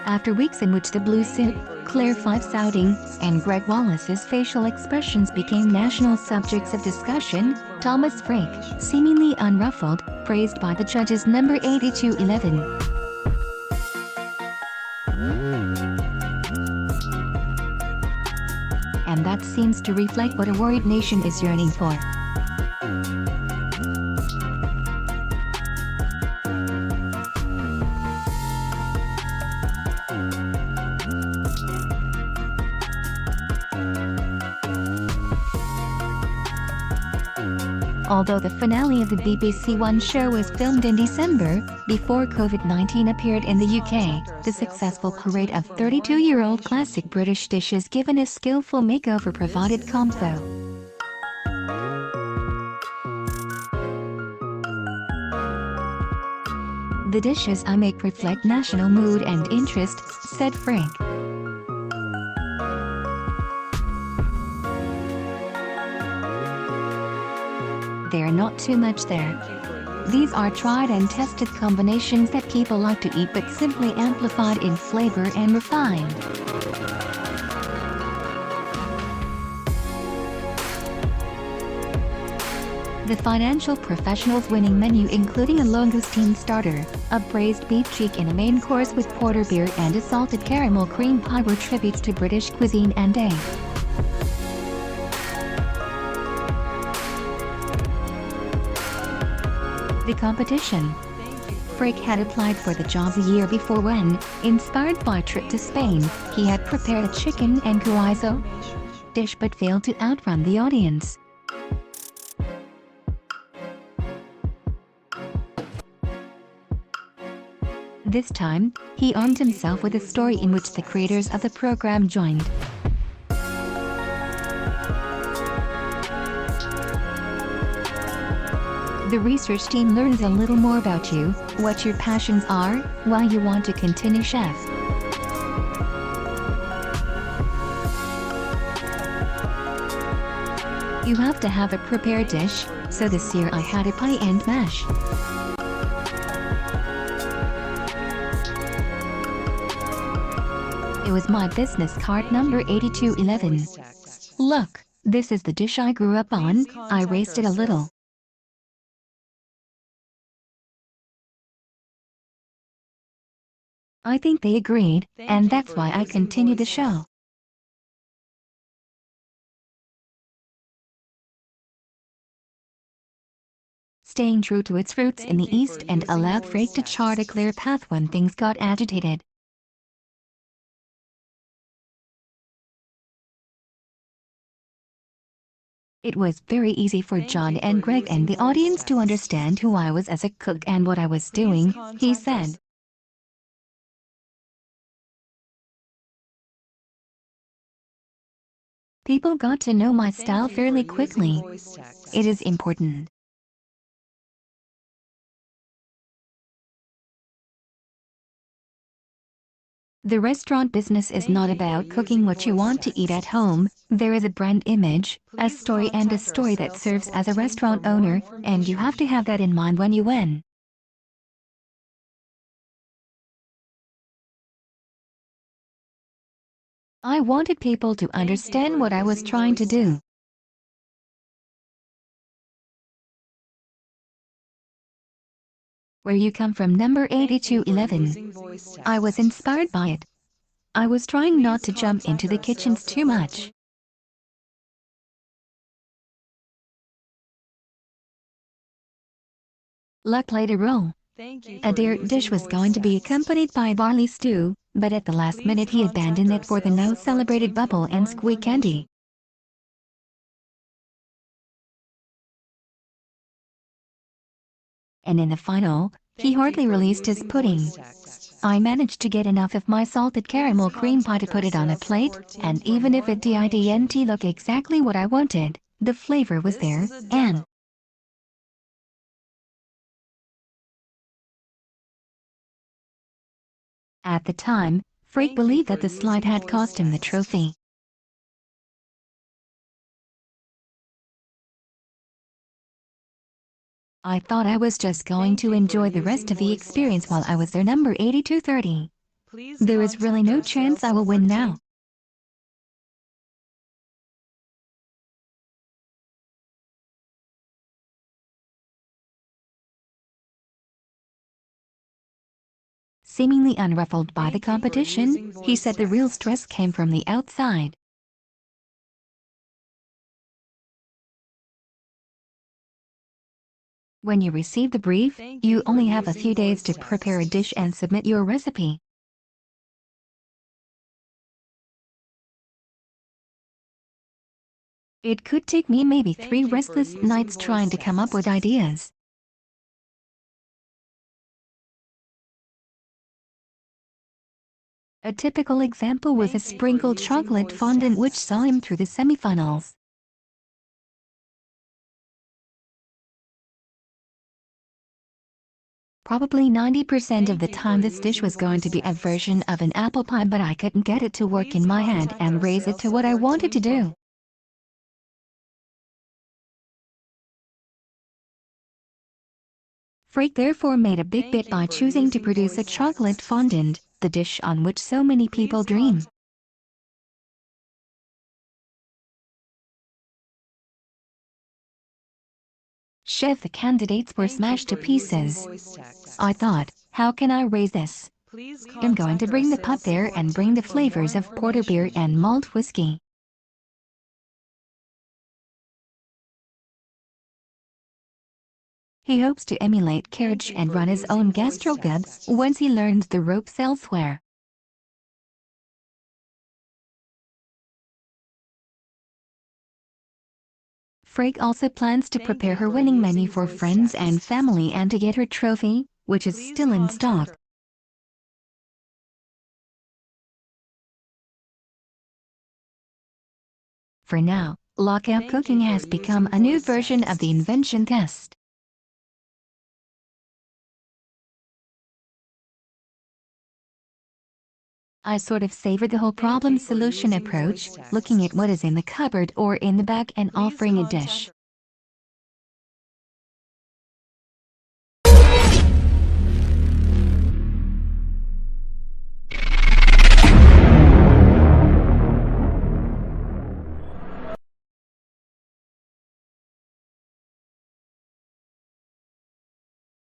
After weeks in which the blue suit, Claire Fife's outing, and Greg Wallace's facial expressions became national subjects of discussion, Thomas Frake, seemingly unruffled, praised by the judges number 8211. And that seems to reflect what a worried nation is yearning for. Although the finale of the BBC One show was filmed in December, before COVID-19 appeared in the UK, the successful parade of 32-year-old classic British dishes given a skillful makeover provided comfort. The dishes I make reflect national mood and interest, said Frake. They're not too much there. These are tried and tested combinations that people like to eat but simply amplified in flavor and refined. The financial professionals' winning menu including a langoustine starter, a braised beef cheek in a main course with porter beer and a salted caramel cream pie were tributes to British cuisine and a the competition. Frake had applied for the job the year before when, inspired by a trip to Spain, he had prepared a chicken and chorizo dish but failed to outrun the audience. This time, he armed himself with a story in which the creators of the program joined. The research team learns a little more about you, what your passions are, why you want to continue chef. You have to have a prepared dish, so this year I had a pie and mash. It was my business card number 8211. Look, this is the dish I grew up on, I raised it a little. I think they agreed, and that's why I continued the show. Staying true to its roots in the East and allowed Frake to chart a clear path when things got agitated. It was very easy for John and Greg and the audience to understand who I was as a cook and what I was doing, he said. People got to know my style fairly quickly. It is important. The restaurant business is not about cooking what you want to eat at home. There is a brand image, a story and a story that serves as a restaurant owner, and you have to have that in mind when you win. I wanted people to understand what I was trying to do. Where you come from number 8211. I was inspired by it. I was trying not to jump into the kitchens too much. Luck played a role. A dessert dish was going to be accompanied by barley stew, but at the last minute he abandoned it for the now celebrated bubble and squeak candy. And in the final, he hardly released his pudding. I managed to get enough of my salted caramel cream pie to put it on a plate, and even if it didn't look exactly what I wanted, the flavor was there, and at the time, Frake believed that the slide had cost him the trophy. I thought I was just going to enjoy the rest of the experience while I was there number 8230. There is really no chance I will win now. Seemingly unruffled by the competition, he said the real stress came from the outside. When you receive the brief, you only have a few days to prepare a dish and submit your recipe. It could take me maybe 3 restless nights trying to come up with ideas. A typical example was a sprinkled chocolate fondant which saw him through the semifinals. Probably 90% of the time this dish was going to be a version of an apple pie, but I couldn't get it to work in my head and raise it to what I wanted to do. Frake therefore made a big bet by choosing to produce a chocolate fondant, the dish on which so many people dream. Chef, the candidates were smashed to pieces. I thought, how can I raise this? I'm going to bring the pot there and bring the flavors of porter beer and malt whiskey. He hopes to emulate Carriage and run his own gastrogubs once he learns the ropes elsewhere. Frake also plans to prepare her winning menu for friends and family and to get her trophy, which is still in stock. For now, lockout cooking has become a new version of the invention test. I sort of savor the whole problem-solution approach, looking at what is in the cupboard or in the bag and offering a dish.